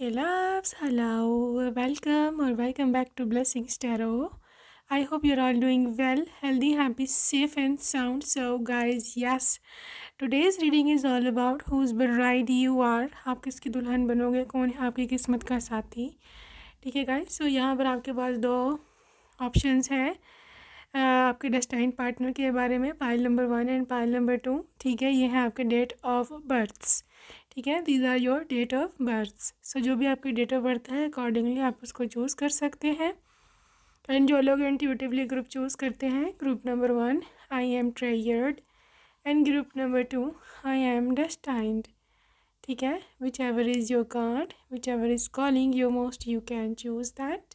Hey loves, hello, welcome or welcome back to Blessings Tarot. I hope you're all doing well, healthy, happy, safe and sound. So guys, yes, today's reading is all about whose bride you are. आप किसकी दुल्हन बनोगे, कौन है आपकी किस्मत का साथी. ठीक है गाइस, सो यहाँ पर आपके पास दो ऑप्शंस हैं आपके डेस्टाइन पार्टनर के बारे में, pile number 1 and pile number 2. ठीक है, ये है आपके डेट ऑफ बर्थ्स. ठीक है, these are your date of births. So जो भी आपकी डेट ऑफ बर्थ है अकॉर्डिंगली आप उसको चूज़ कर सकते हैं. एंड जो लोग इंट्यूटिवली ग्रुप चूज़ करते हैं, group number 1 I am treasured and group number 2 I am destined. ठीक है, whichever is your card, whichever is calling you most, you can choose that.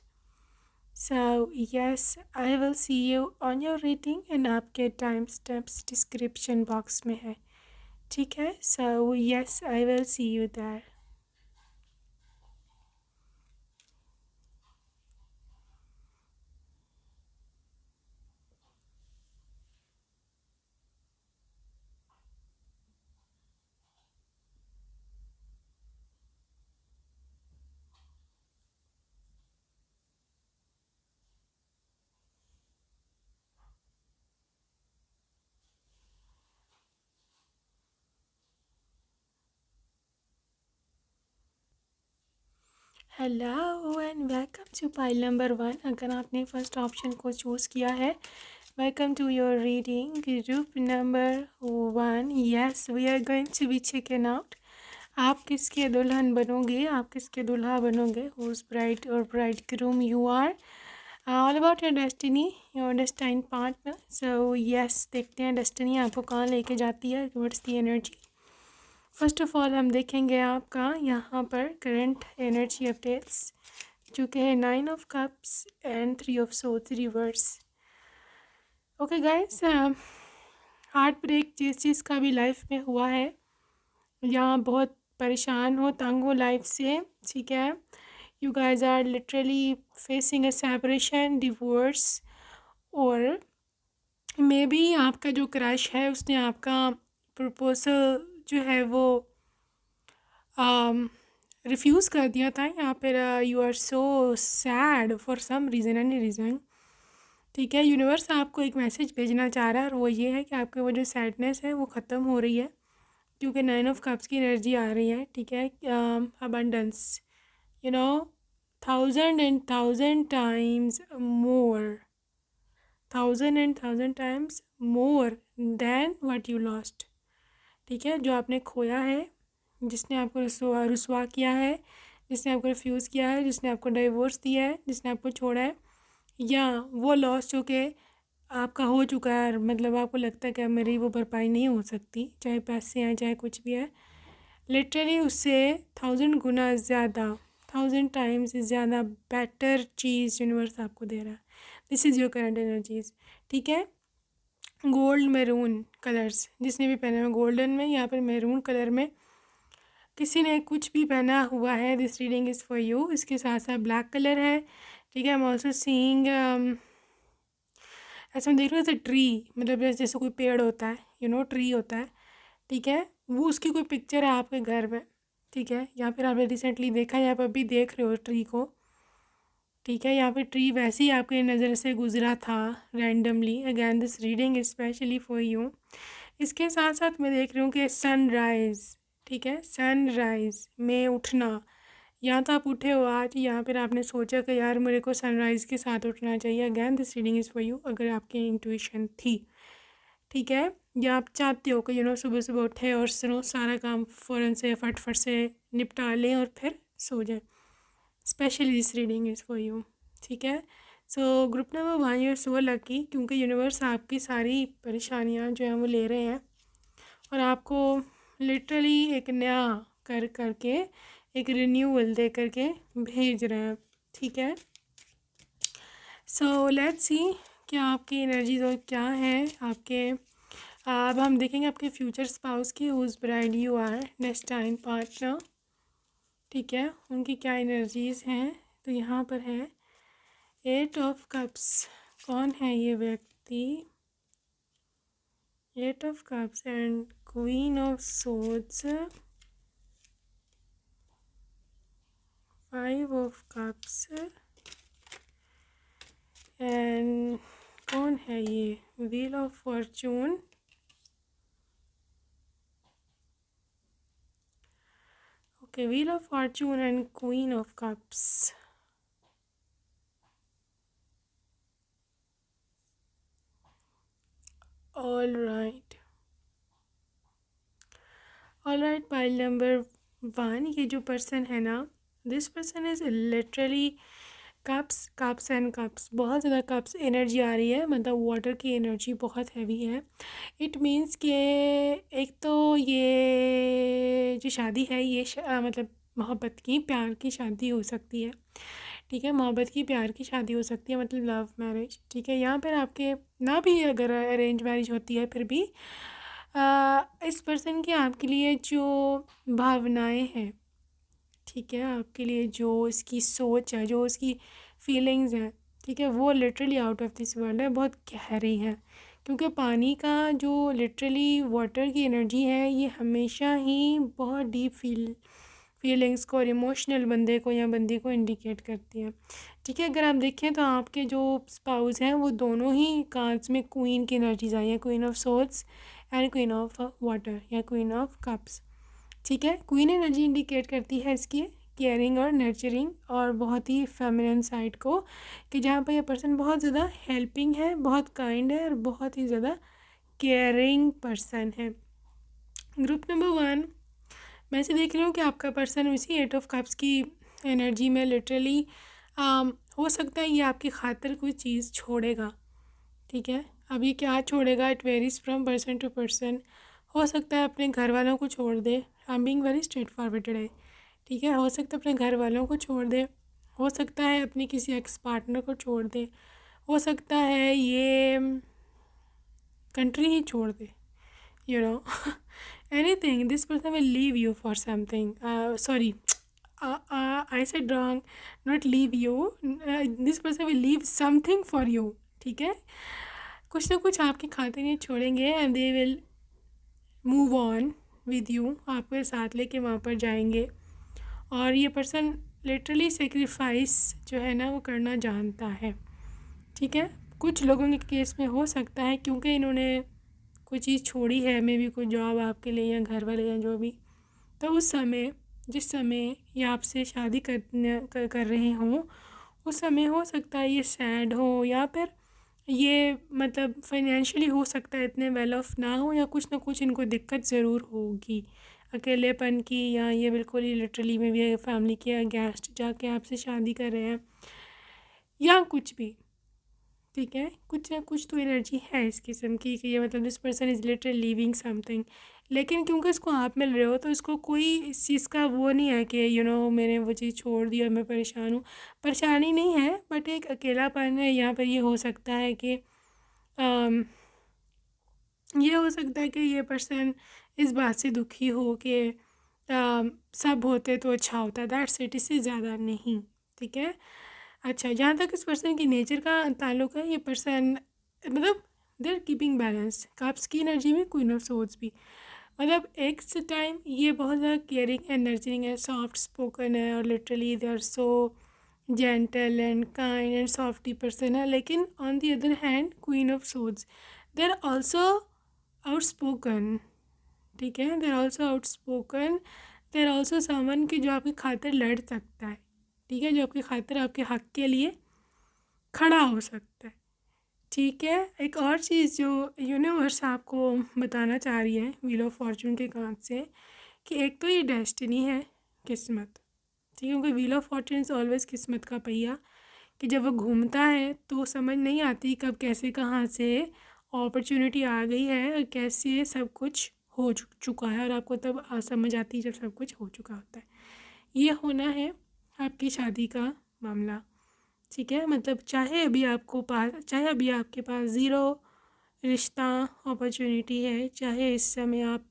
So yes, I will see you on your reading and आपके time steps description box में है. ठीक है, so yes, I will see you there. Hello and welcome to pile number 1. अगर आपने first option को choose किया है, welcome to your reading group number 1. Yes, we are going to be checking out. आप किसके दुल्हन बनोगे, आप किसके दुल्हा बनोगे, हुज ब्राइड और bride groom you are. All about your destiny, your destined partner. So yes, देखते हैं डेस्टिनी आपको कहाँ लेके जाती है, what's the energy. First of all हम देखेंगे आपका यहाँ पर करंट एनर्जी अपडेट्स, जो कि है 9 of cups and 3 of swords reverse. Okay guys, heart break जिस चीज़ का भी लाइफ में हुआ है, यहाँ बहुत परेशान हो, तंग हो लाइफ से. ठीक है, you guys are literally facing a separation, divorce, और मे बी आपका जो क्रश है उसने आपका प्रपोजल जो है वो रिफ्यूज़ कर दिया था. यहाँ पर you are so sad for some reason, any reason. ठीक है, यूनिवर्स आपको एक मैसेज भेजना चाह रहा है और वो ये है कि आपके वो जो सैडनेस है वो ख़त्म हो रही है, क्योंकि 9 ऑफ कप्स की एनर्जी आ रही है. ठीक है, abundance, you know, 1000 times more, 1000 times more than what you lost. ठीक है, जो आपने खोया है, जिसने आपको रुसवा किया है, जिसने आपको रिफ्यूज़ किया है, जिसने आपको डाइवोर्स दिया है, जिसने आपको छोड़ा है, या वो लॉस जो कि आपका हो चुका है, मतलब आपको लगता है कि अब मेरी वो भरपाई नहीं हो सकती, चाहे पैसे हैं चाहे कुछ भी है, लिटरली उससे 1000 गुना ज़्यादा, 1000 टाइम्स ज़्यादा बेटर चीज़ यूनिवर्स आपको दे रहा है. This is your current energies. ठीक है, गोल्ड मैरून कलर्स जिसने भी पहने हुए, गोल्डन में, यहाँ पर मैरून कलर में किसी ने कुछ भी पहना हुआ है, this reading is for you. इसके साथ साथ ब्लैक कलर है. ठीक है, आई एम ऑल्सो सीइंग, ऐसा मैं देख रही हूँ जैसे ट्री, मतलब जैसे कोई पेड़ होता है, यू नो, ट्री होता है. ठीक है, वो उसकी कोई पिक्चर है आपके घर में. ठीक है, या फिर आपने रिसेंटली देखा या आप अभी देख रहे हो ट्री को. ठीक है, या फिर ट्री वैसे ही आपकी नज़र से गुजरा था randomly. Again this reading specially for you. इसके साथ साथ मैं देख रही हूँ कि सनराइज़. ठीक है, सनराइज़ में उठना, या तो आप उठे हो आज, या फिर आपने सोचा कि यार मेरे को सनराइज़ के साथ उठना चाहिए. Again this reading is for you, अगर आपकी इंट्यूशन थी. ठीक है, या आप चाहते हो कि सुबह सुबह उठे और सारा काम फ़ौरन से फटफट से निपटा लें और फिर सो जाए. Specially this reading is for you. ठीक है, so group number 1, you are so lucky, क्योंकि यूनिवर्स आपकी सारी परेशानियां जो हैं वो ले रहे हैं और आपको लिटरली एक नया कर करके, एक रिन्यूअल दे करके भेज रहे हैं. ठीक है, सो लेट्स सी क्या आपकी एनर्जीज और क्या है आपके. अब हम देखेंगे आपके फ्यूचर स्पाउस की, whose bride you are, destine partner. ठीक है, उनकी क्या एनर्जीज़ हैं. तो यहाँ पर है 8 ऑफ कप्स. कौन है ये व्यक्ति? 8 of cups and queen of swords. Five of cups and कौन है ये, wheel of Fortune, okay, wheel of Fortune and queen of cups. All right, all right, pile number 1, ये जो पर्सन है ना, this person is literally cups cups and cups, बहुत ज़्यादा cups energy आ रही है, मतलब वाटर की एनर्जी बहुत हैवी है। इट मीन्स कि एक तो ये जो शादी है ये मतलब मोहब्बत की, प्यार की शादी हो सकती है, ठीक है, मोहब्बत की प्यार की शादी हो सकती है, मतलब लव मैरिज, ठीक है। यहाँ पर आपके ना भी अगर अरेंज मैरिज होती है फिर भी इस पर्सन की आपके लिए जो भावनाएं हैं, ठीक है, आपके लिए जो इसकी सोच है, जो इसकी फीलिंग्स हैं, ठीक है, वो literally out of this world है, बहुत गहरी है। क्योंकि पानी का जो लिटरली वाटर की एनर्जी है ये हमेशा ही बहुत डीप फीलिंग्स को और इमोशनल बंदे को या बंदी को इंडिकेट करती है, ठीक है। अगर आप देखें तो आपके जो स्पाउस हैं वो दोनों ही कार्ड्स में क्वीन की एनर्जीज आई हैं, queen of swords and queen of water या क्वीन ऑफ कप्स, ठीक है। क्वीन एनर्जी इंडिकेट करती है इसकी केयरिंग और नर्चरिंग और बहुत ही फेमिनिन साइड को, कि जहाँ पर यह पर्सन बहुत ज़्यादा हेल्पिंग है, बहुत काइंड है और बहुत ही ज़्यादा केयरिंग पर्सन है। ग्रुप नंबर 1, मैं से देख रही हूँ कि आपका पर्सन इसी 8 ऑफ कप्स की एनर्जी में लिटरली हो सकता है ये आपकी खातिर कोई चीज़ छोड़ेगा, ठीक है। अब ये क्या छोड़ेगा, it varies from person to person. हो सकता है अपने घर वालों को छोड़ दे, I am being very straightforward है, ठीक है। हो सकता है अपने घर वालों को छोड़ दे, हो सकता है अपने किसी एक्स पार्टनर को छोड़ दे, हो सकता है ये कंट्री ही छोड़ दे, you know. Anything, this person will leave you for something, sorry, I said wrong, not leave you, this person will leave something for you, ठीक है। कुछ ना कुछ आपकी खातिर ये छोड़ेंगे and they will move on with you, आपके साथ लेके वहाँ पर जाएंगे। और ये पर्सन लिटरली सेक्रीफाइस जो है ना वो करना जानता है, ठीक है। कुछ लोगों के केस में हो सकता है क्योंकि इन्होंने कोई चीज़ छोड़ी है, मे भी कोई जॉब आपके लिए या घर वाले या जो भी, तो उस समय जिस समय ये आपसे शादी कर रहे हों उस समय हो सकता है ये सैड हो या फिर ये मतलब फाइनेंशियली हो सकता है इतने वेल ऑफ ना हो, या कुछ ना कुछ इनको दिक्कत ज़रूर होगी अकेलेपन की, या ये बिल्कुल ही लिटरली में भी फैमिली के अगेंस्ट जाके आपसे शादी कर रहे हैं या कुछ भी, ठीक है। कुछ ना कुछ तो एनर्जी है इस किस्म की कि ये मतलब this person is literally leaving something, लेकिन क्योंकि इसको आप मिल रहे हो तो इसको कोई इस चीज़ का वो नहीं है कि मैंने वो चीज़ छोड़ दी और मैं परेशान हूँ, परेशानी नहीं है, बट एक अकेलापन है यहाँ पर। ये हो सकता है कि ये हो सकता है कि ये पर्सन इस बात से दुखी हो कि सब होते तो अच्छा होता, दैट्स इट, इससे ज़्यादा नहीं, ठीक है। अच्छा, जहाँ तक इस पर्सन की नेचर का ताल्लुक़ है, ये पर्सन मतलब they are keeping balance, cups की एनर्जी में क्वीन ऑफ सोर्ड्स भी, मतलब एक से टाइम ये बहुत ज़्यादा केयरिंग एंड नर्चरिंग है, सॉफ्ट स्पोकन है और literally they are so gentle and kind and softy person है। लेकिन on the other hand queen of swords, they are also outspoken, ठीक है, they are also outspoken, they are also someone की जो आपकी खातिर लड़ सकता है, ठीक है, जो आपकी खातिर आपके हक़ के लिए खड़ा हो सकता है, ठीक है। एक और चीज़ जो यूनिवर्स आपको बताना चाह रही है व्हील ऑफ फॉर्चून के कार्ड से, कि एक तो ये डेस्टिनी है, किस्मत, ठीक है, क्योंकि wheel of Fortune is always किस्मत का पहिया, कि जब वो घूमता है तो समझ नहीं आती कब कैसे कहाँ से अपॉर्चुनिटी आ गई है और कैसे सब कुछ हो चुका है, और आपको तब समझ आती है जब सब कुछ हो चुका होता है। ये होना है आपकी शादी का मामला, ठीक है। मतलब चाहे अभी आपके पास ज़ीरो रिश्ता अपॉर्चुनिटी है, चाहे इस समय आप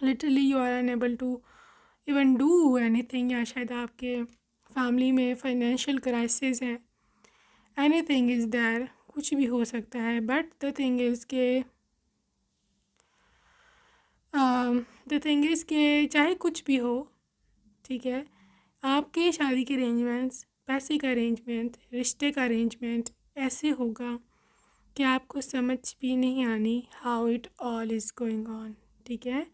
literally you are unable to even do anything, या शायद आपके फैमिली में फाइनेंशियल क्राइसिस है, एनीथिंग इज़ देयर, कुछ भी हो सकता है, बट द थिंग इज़ के चाहे कुछ भी हो, ठीक है, आपके शादी के अरेंजमेंट्स, पैसे का अरेंजमेंट, रिश्ते का अरेंजमेंट ऐसे होगा कि आपको समझ भी नहीं आनी how it all is going on. ठीक है,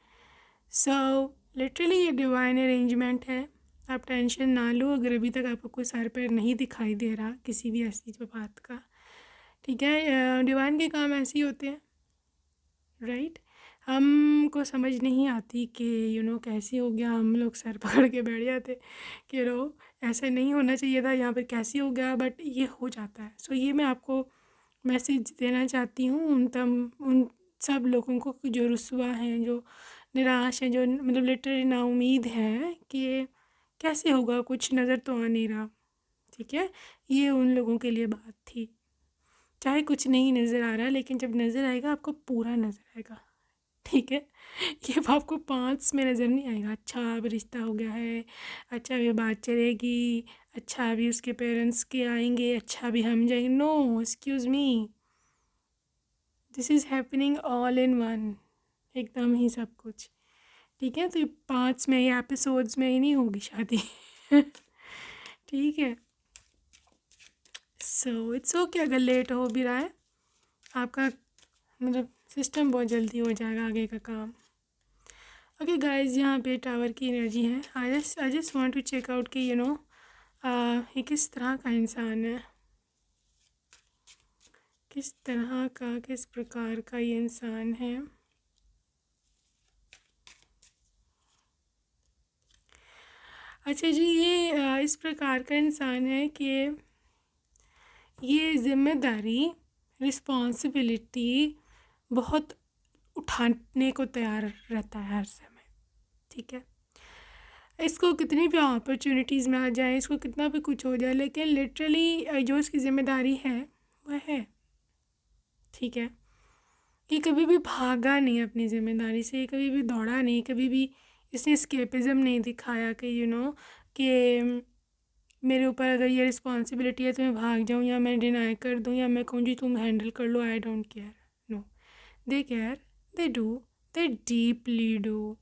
सो लिटरली ये डिवाइन अरेंजमेंट है। आप टेंशन ना लो अगर अभी तक आपको कोई सर पैर नहीं दिखाई दे रहा किसी भी ऐसी बात का। ठीक है, डिवाइन के काम ऐसे ही होते हैं, राइट। हमको समझ नहीं आती कि कैसे हो गया, हम लोग सर पकड़ के बैठ जाते कि ऐसा नहीं होना चाहिए था, यहाँ पर कैसे हो गया, बट ये हो जाता है। सो ये मैं आपको मैसेज देना चाहती हूँ उन सब लोगों को जो रुस्वा हैं, जो निराश हैं, जो मतलब लिटरली नाउम्मीद हैं कि कैसे होगा, कुछ नज़र तो आ नहीं रहा। ठीक है, ये उन लोगों के लिए बात थी। चाहे कुछ नहीं नज़र आ रहा, लेकिन जब नज़र आएगा आपको पूरा नज़र आएगा। ठीक है, ये आपको 5 में नज़र नहीं आएगा। अच्छा अब रिश्ता हो गया है, अच्छा अभी बात चलेगी, अच्छा अभी उसके पेरेंट्स के आएंगे, अच्छा अभी हम जाएंगे। No, excuse me, this is happening all in one, एकदम ही सब कुछ। ठीक है, तो ये 5 में, ये एपिसोड्स में ही नहीं होगी शादी। ठीक है, सो इट्स ओके अगर लेट हो भी रहा है, आपका मतलब सिस्टम बहुत जल्दी हो जाएगा आगे का काम। ओके गाइस, यहाँ पे टावर की एनर्जी है। I just want to check out कि ये किस तरह का इंसान है, किस तरह का, किस प्रकार का ये इंसान है। अच्छा जी, ये इस प्रकार का इंसान है कि ये ज़िम्मेदारी, रिस्पॉन्सिबिलिटी बहुत उठाने को तैयार रहता है हर समय। ठीक है, इसको कितनी भी अपॉर्चुनिटीज़ में आ जाए, इसको कितना भी कुछ हो जाए, लेकिन लिटरली जो इसकी ज़िम्मेदारी है वह है। ठीक है, ये कभी भी भागा नहीं अपनी ज़िम्मेदारी से, ये कभी भी दौड़ा नहीं, कभी भी इसने स्केपिज़म नहीं दिखाया कि कि मेरे ऊपर अगर ये रिस्पॉन्सिबिलिटी है तो मैं भाग जाऊँ या मैं डिनाई कर दूँ या मैं कहूँ जी तुम हैंडल कर लो, I don't care. No, they care, they do, they deeply do.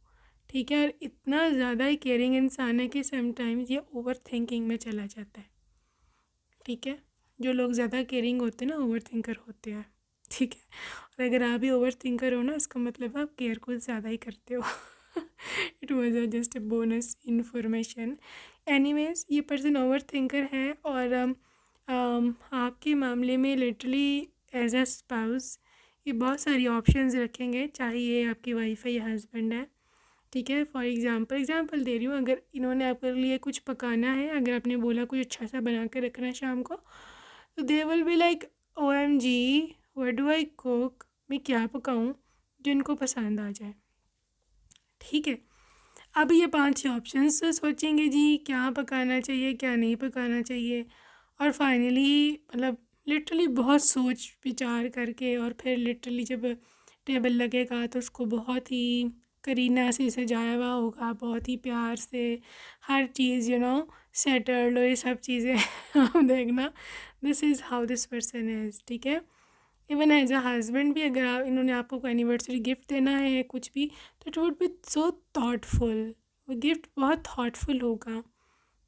ठीक है, और इतना ज़्यादा ही केयरिंग इंसान है कि समटाइम्स ये ओवर थिंकिंग में चला जाता है। ठीक है, जो लोग ज़्यादा केयरिंग होते हैं ना, ओवर थिंकर होते हैं। ठीक है, और अगर आप भी ओवर थिंकर हो ना, इसका मतलब आप केयर कुछ ज़्यादा ही करते हो। It was just a bonus information. Anyways, ये पर्सन ओवर थिंकर है और आपके मामले में लिटरली एज अ स्पाउस ये बहुत सारी ऑप्शंस रखेंगे, चाहे ये आपकी वाइफ है या हस्बैंड है। ठीक है, फॉर एग्ज़ाम्पल दे रही हूँ, अगर इन्होंने आपके लिए कुछ पकाना है, अगर आपने बोला कुछ अच्छा सा बना के रखना है शाम को, तो they will be like OMG, what do I cook, मैं क्या पकाऊँ जो इनको पसंद आ जाए। ठीक है, अब ये 5 ऑप्शंस सोचेंगे जी क्या पकाना चाहिए, क्या नहीं पकाना चाहिए, और फाइनली मतलब लिटरली बहुत सोच विचार करके, और फिर लिटरली जब टेबल लगेगा तो उसको बहुत ही करीना से सजाया हुआ होगा, बहुत ही प्यार से हर चीज़ सेटल्ड, और ये सब चीज़ें आप देखना, this is how this person is. ठीक है, इवन एज अ हस्बैंड भी, अगर आप इन्होंने आपको एनिवर्सरी गिफ्ट देना है कुछ भी, तो it would be so thoughtful, वो गिफ्ट बहुत थॉटफुल होगा।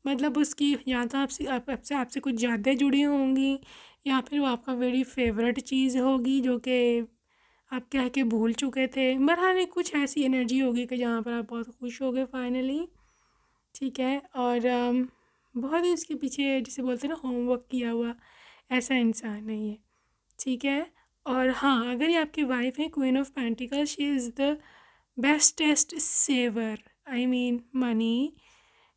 मतलब उसकी या तो आपसे कुछ ज़्यादा जुड़ी होंगी, या फिर वो आपका वेरी फेवरेट चीज़ होगी जो कि आप कह के भूल चुके थे। बहरहाल कुछ ऐसी एनर्जी होगी कि जहाँ पर आप बहुत खुश हो गए फाइनली। ठीक है, और बहुत ही उसके पीछे जिसे बोलते हैं ना होमवर्क किया हुआ, ऐसा इंसान नहीं है। ठीक है, और हाँ, अगर ये आपकी वाइफ है, queen of pentacle, she is the bestest saver, I mean money.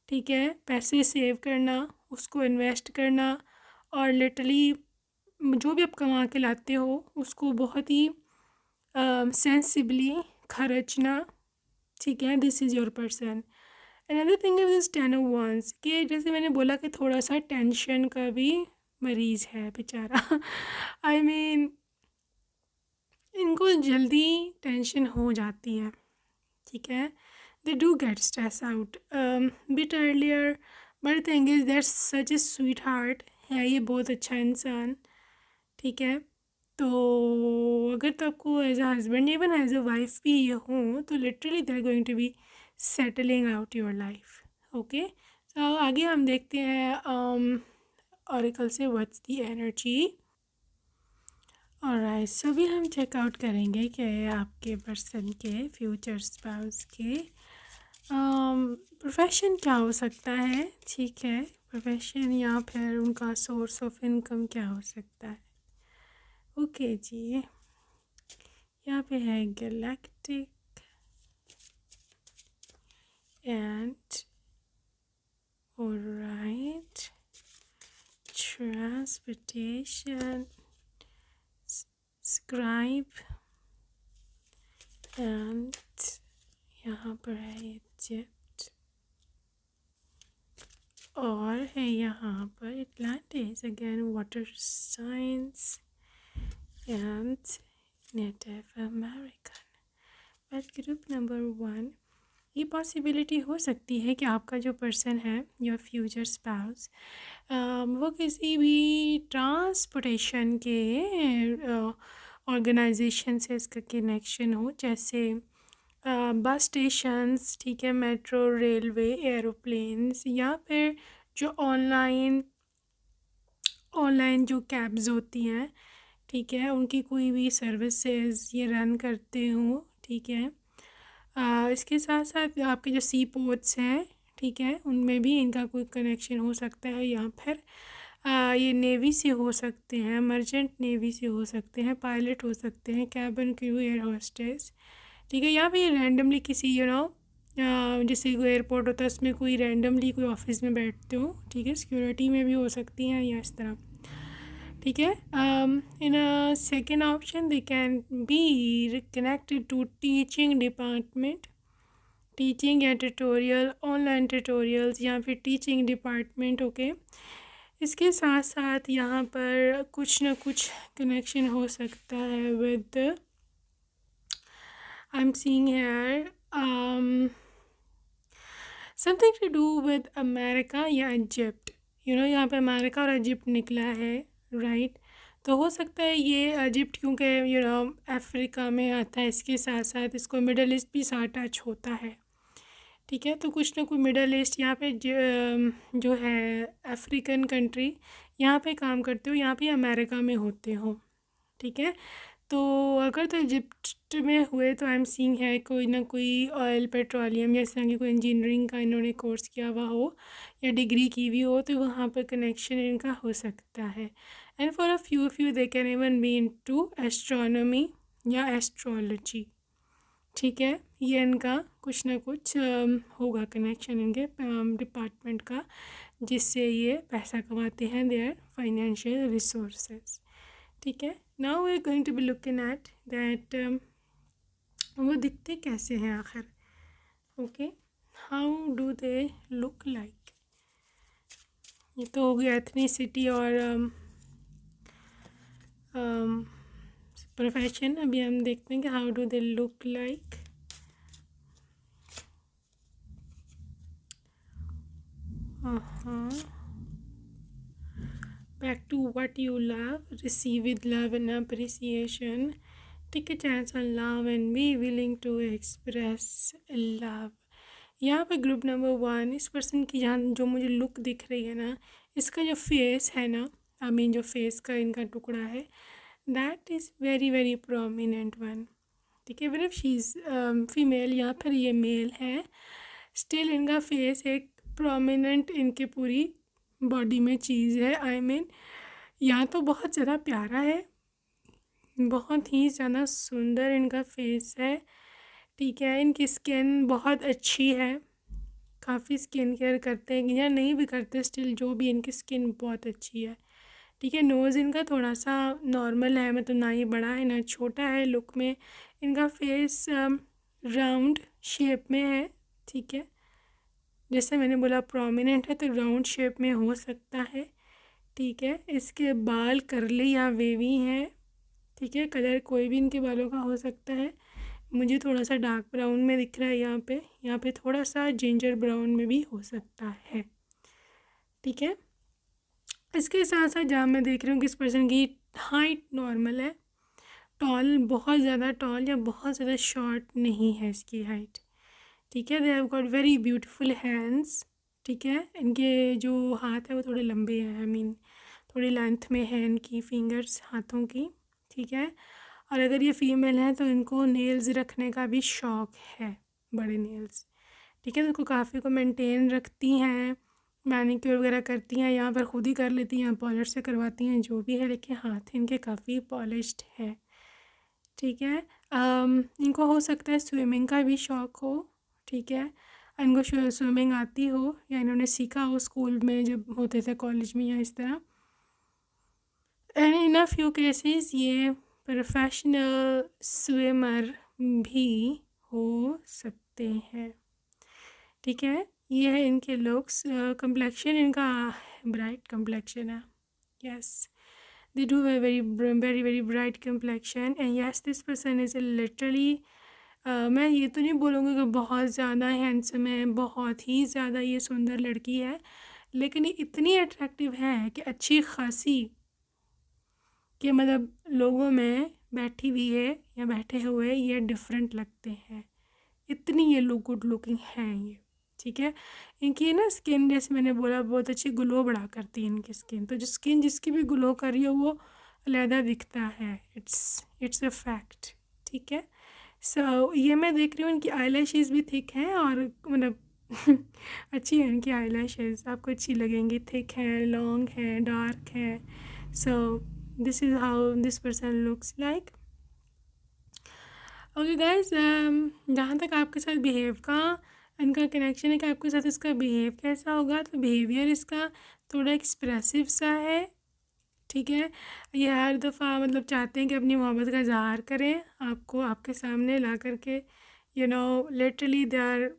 ठीक है, पैसे सेव करना, उसको इन्वेस्ट करना, और लिटरली जो भी आप कमा के लाते हो उसको बहुत ही सेंसिबली खर्चना। ठीक है, this is your person. Another thing is this 10 of Wands कि जैसे मैंने बोला कि थोड़ा सा टेंशन का भी मरीज़ है बेचारा। आई मीन इनको जल्दी टेंशन हो जाती है। ठीक है, they do get stress out bit earlier, but thing is that such A sweet heart है ये, बहुत अच्छा इंसान। ठीक है, तो अगर तो आपको as a husband even as a wife भी ये हो, तो literally they are going to be settling out your life. Okay, तो आगे हम देखते हैं ऑरिकल से what's the energy. Alright, so भी हम चेकआउट करेंगे कि आपके पर्सन के फ्यूचर स्पाउस के प्रोफेशन क्या हो सकता है। ठीक है, प्रोफेशन या फिर उनका सोर्स ऑफ इनकम क्या हो सकता है। ओके जी, यहाँ पे है galactic and alright transportation scribe and यहाँ पर है इजिप्ट और है यहाँ पर Atlantis again water science and native American. But group number 1, ये पॉसिबिलिटी हो सकती है कि आपका जो पर्सन है योर फ्यूचर स्पाउस वो किसी भी ट्रांसपोर्टेशन के ऑर्गेनाइजेशन से इसका कनेक्शन हो, जैसे बस स्टेशंस, ठीक है, मेट्रो, रेलवे, एरोप्लेन्स, या फिर जो ऑनलाइन जो कैब्स होती हैं, ठीक है, उनकी कोई भी सर्विसेज ये रन करते हों। ठीक है, इसके साथ साथ आपके जो सी पोर्ट्स हैं, ठीक है, उनमें भी इनका कोई कनेक्शन हो सकता है, या फिर ये नेवी से हो सकते हैं, मर्चेंट नेवी से हो सकते हैं, पायलट हो सकते हैं, कैबिन क्रू, एयर होस्टेस। ठीक है, या फिर ये रैंडमली किसी जैसे कोई एयरपोर्ट होता है उसमें कोई रैंडमली कोई ऑफिस में बैठते हो, ठीक है, सिक्योरिटी में भी हो सकती हैं या इस तरह। ठीक है, in a second option they can be connected to teaching department, teaching या ट्यूटोरियल, ऑनलाइन ट्यूटोरियल्स, या फिर टीचिंग डिपार्टमेंट। ओके, इसके साथ साथ यहाँ पर कुछ ना कुछ कनेक्शन हो सकता है with I am seeing here something to do with America या इजिप्ट। यहाँ पे अमेरिका और इजिप्ट निकला है, राइट। तो हो सकता है ये इजिप्ट, क्योंकि अफ्रीका में आता है, इसके साथ साथ इसको मिडल ईस्ट भी साथ टच होता है। ठीक है, तो कुछ ना कुछ मिडल ईस्ट यहाँ पे जो है अफ्रीकन कंट्री यहाँ पे काम करते हो, यहाँ पे अमेरिका में होते हो। ठीक है, तो अगर तो इजिप्ट में हुए तो आई एम सीइंग है कोई ना कोई ऑयल पेट्रोलियम या इस तरह की कोई इंजीनियरिंग का इन्होंने कोर्स किया हुआ हो या डिग्री की भी हो, तो वहाँ पर कनेक्शन इनका हो सकता है। And for a few they can even be into astronomy या एस्ट्रोलॉजी। ठीक है, ये इनका कुछ ना कुछ होगा कनेक्शन इनके डिपार्टमेंट का, जिससे ये पैसा कमाते हैं, देयर फाइनेंशियल रिसोर्सेज। ठीक है, now we are going to be looking at that वो दिखते कैसे हैं आखिर। Okay, how do they look like. ये तो हो गया एथनिसिटी और प्रोफेशन। अभी हम देखते हैं कि how do they look like. Back to what you love, receive with love and appreciation, take a chance on love and be willing to express love। यहाँ पे ग्रुप नंबर 1, इस पर्सन की जहाँ जो मुझे लुक दिख रही है ना, इसका जो फेस है ना, आई मीन जो फेस का इनका टुकड़ा है, that is very very prominent one. ठीक है, even if she is female या फिर ये मेल है, स्टिल इनका फेस एक प्रोमिनेंट इनके पूरी बॉडी में चीज़ है। आई मीन यहाँ तो बहुत ज़्यादा प्यारा है, बहुत ही ज़्यादा सुंदर इनका फेस है। ठीक है, इनकी स्किन बहुत अच्छी है, काफ़ी स्किन केयर करते हैं या नहीं भी करते, स्टिल जो भी इनकी स्किन बहुत अच्छी है। ठीक है, नोज़ इनका थोड़ा सा नॉर्मल है, मतलब ना ही बड़ा है ना छोटा है। लुक में इनका फेस राउंड शेप में है। ठीक है, जैसे मैंने बोला प्रोमिनेंट है, तो राउंड शेप में हो सकता है। ठीक है, इसके बाल करली या वेवी हैं। ठीक है, कलर कोई भी इनके बालों का हो सकता है। मुझे थोड़ा सा डार्क ब्राउन में दिख रहा है यहाँ पे थोड़ा सा जिंजर ब्राउन में भी हो सकता है। ठीक है, इसके साथ साथ जहाँ मैं देख रही हूँ कि इस पर्सन की हाइट नॉर्मल है, टॉल, बहुत ज़्यादा टॉल या बहुत ज़्यादा शॉर्ट नहीं है इसकी हाइट। ठीक है, they have got very beautiful hands. ठीक है। इनके जो हाथ है वो थोड़े लंबे हैं, आई मीन थोड़ी लेंथ में है इनकी फिंगर्स हाथों की, ठीक है। और अगर ये फीमेल है तो इनको नेल्स रखने का भी शौक़ है, बड़े नेल्स, ठीक है। तो इनको काफ़ी को मेंटेन रखती हैं, मैनिक्योर वगैरह करती हैं, यहाँ पर खुद ही कर लेती हैं, पॉलिश से करवाती हैं, जो भी है। लेकिन हाथ इनके काफ़ी पॉलिश्ड है, ठीक है। इनको हो सकता है स्विमिंग का भी शौक़ हो, ठीक है। इनको स्विमिंग आती हो या इन्होंने सीखा हो स्कूल में जब होते थे, कॉलेज में या इस तरह। And in a few cases ये प्रोफेशनल स्विमर भी हो सकते हैं, ठीक है। ये है इनके लुक्स। कम्प्लेक्शन इनका ब्राइट कम्प्लेक्शन है, yes. they do a very very bright complexion and yes this person is a literally मैं ये तो नहीं बोलूँगी कि बहुत ज़्यादा हैंडसम है, बहुत ही ज़्यादा ये सुंदर लड़की है, लेकिन ये इतनी अट्रैक्टिव है कि अच्छी खासी कि मतलब लोगों में बैठी हुई है या बैठे हुए ये डिफरेंट लगते हैं, इतनी ये लुक गुड लुकिंग है ये, ठीक है। इनकी ना स्किन, जैसे मैंने बोला, बहुत अच्छी ग्लो बढ़ा करती है इनकी स्किन। तो जो स्किन जिसकी भी ग्लो कर रही हो वो अलहदा दिखता है, इट्स अ फैक्ट, ठीक है। सो ये मैं देख रही हूँ इनकी आई लैशेज़ भी थिक हैं और मतलब अच्छी है इनकी आई लैशेज़, आपको अच्छी लगेंगी, थिक है, लॉन्ग है, डार्क है। So this is how this person looks like. Okay guys, जहाँ तक आपके साथ बिहेव का इनका कनेक्शन है कि आपके साथ इसका बिहेव कैसा होगा, तो बिहेवियर इसका थोड़ा एक्सप्रेसिव सा है, ठीक है। ये हर दफ़ा मतलब चाहते हैं कि अपनी मोहब्बत का इज़हार करें आपको, आपके सामने ला करके, you know literally they are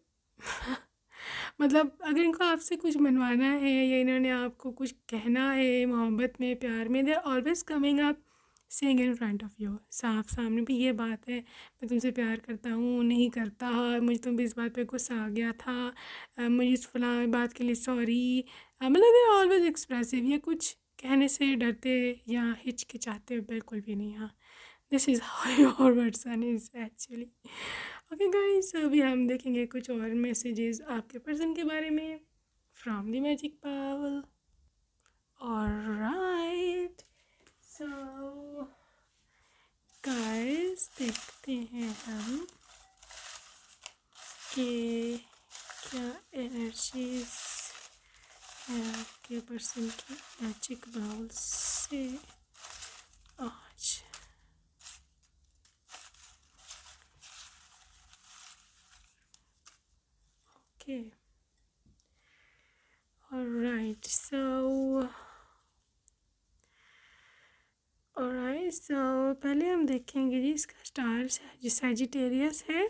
मतलब अगर इनको आपसे कुछ मनवाना है या इन्होंने आपको कुछ कहना है मोहब्बत में, प्यार में, they are always coming up saying in front of you, साफ सामने भी ये बात है, मैं तुमसे प्यार करता हूँ, नहीं करता, मुझे तुम भी इस बात पे गुस्सा आ गया था, मुझे इस फलां बात के लिए सॉरी। मतलब दे ऑलवेज एक्सप्रेसिव, ये कुछ कहने से डरते या हिचकिचाते बिल्कुल भी नहीं। हाँ, this is how your person is actually. Okay guys, अभी हम देखेंगे कुछ और मैसेजेस आपके पर्सन के बारे में from the magic bowl. Alright, so guys देखते हैं हम कि क्या एनर्जीज है आपके पर्सन की मैजिक बाउल से आज। ओके, ऑलराइट, सो पहले हम देखेंगे जी इसका स्टार जो सैजिटेरियस है,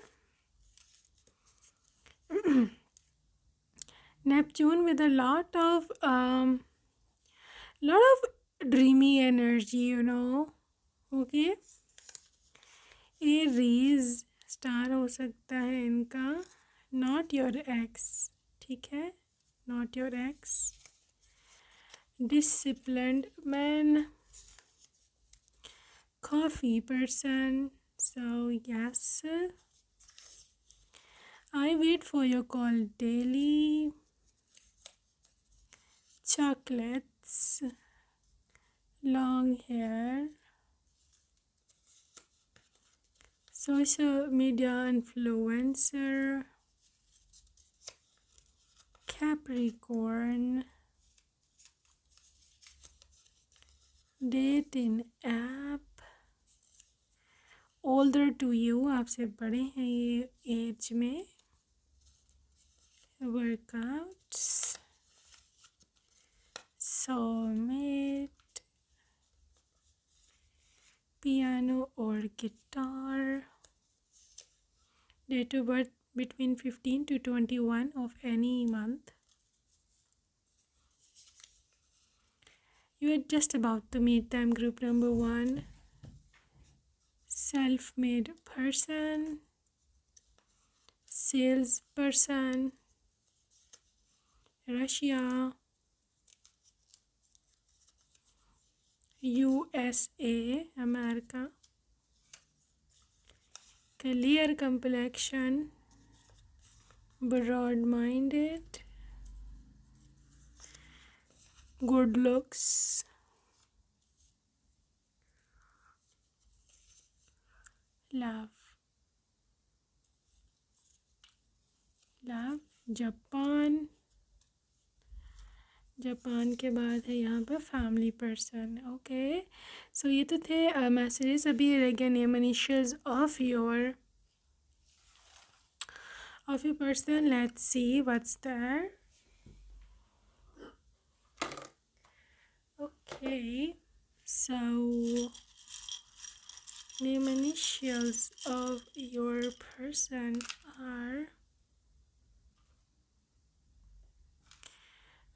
Neptune with a lot of dreamy energy, you know, okay. Aries star हो सकता है इनका, नॉट योर एक्स, ठीक है, not your x. Disciplined man, coffee person, so yes, I wait for your call daily. Chocolates, long hair, social media influencer, Capricorn, dating app, older to you, आपसे बड़े हैं ये एज में, workouts, soulmate, piano or guitar, date of birth between 15 to 21 of any month. You are just about to meet them. Group number 1, self-made person, salesperson, Russia, USA, America, clear complexion, broad-minded, good looks, love, love, Japan, Japan के बाद है यहाँ पर family person. Okay, सो ये तो थे messages. अभी रह गया name initials of your person. Let's see what's there. Okay, so name initials of your person are.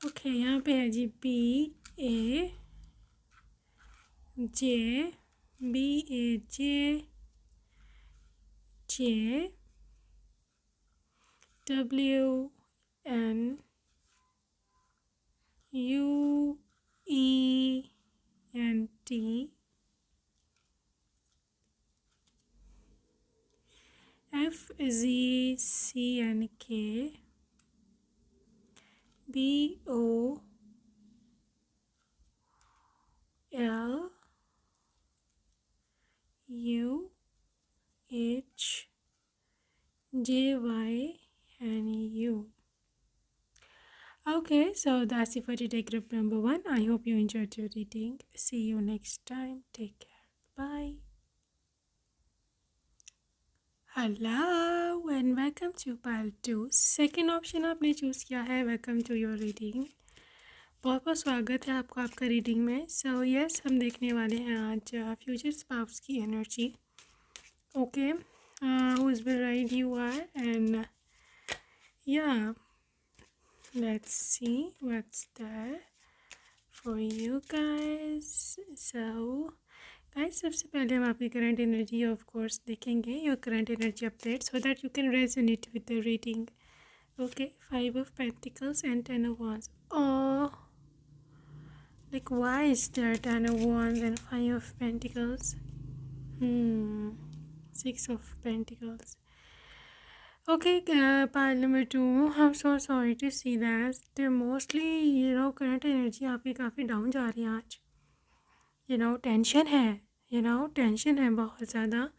Okay, यहाँ पे है जी BAJ, BAJ, J, WN, UENT, FZCNK, BOLJY, and U. Okay, so that's it for today, group number 1. I hope you enjoyed your reading. See you next time. Take care. Bye. Hello and welcome to pile 2. Second option आपने choose किया है. Welcome to your reading. बहुत बहुत स्वागत है आपको आपका reading में. सो यस, हम देखने वाले हैं आज फ्यूचर स्पाउस की energy. Okay, whose bride you are, and yeah, let's see what's there for you guys. So guys, सबसे पहले हम आपकी करंट एनर्जी ऑफ कोर्स देखेंगे, your current energy update, so that you can resonate with the reading. Okay, 5 of Pentacles and 10 of Wands. Oh, like why is there 10 of Wands and 5 of Pentacles? 6 of Pentacles. Okay, pile number 2. I'm so sorry to see that. Mostly, current energy आपकी काफ़ी down जा रही है आज. Tension है, tension है, बहुत ज़्यादा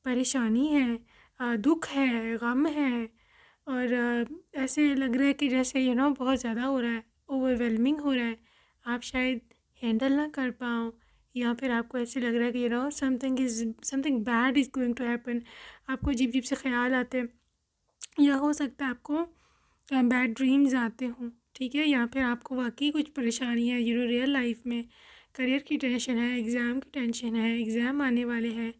परेशानी है, दुख है, गम है, और ऐसे लग रहा है कि जैसे बहुत ज़्यादा हो रहा है, ओवरवेलमिंग हो रहा है. आप शायद हैंडल ना कर पाओ, या फिर आपको ऐसे लग रहा है कि something bad is going to happen. आपको अजीब अजीब से ख्याल आते हैं, या हो सकता है आपको बैड ड्रीम्स आते हों. ठीक है, या फिर आपको वाकई कुछ परेशानी है रियल लाइफ में. करियर की टेंशन है, एग्ज़ाम की टेंशन है, एग्ज़ाम आने वाले हैं,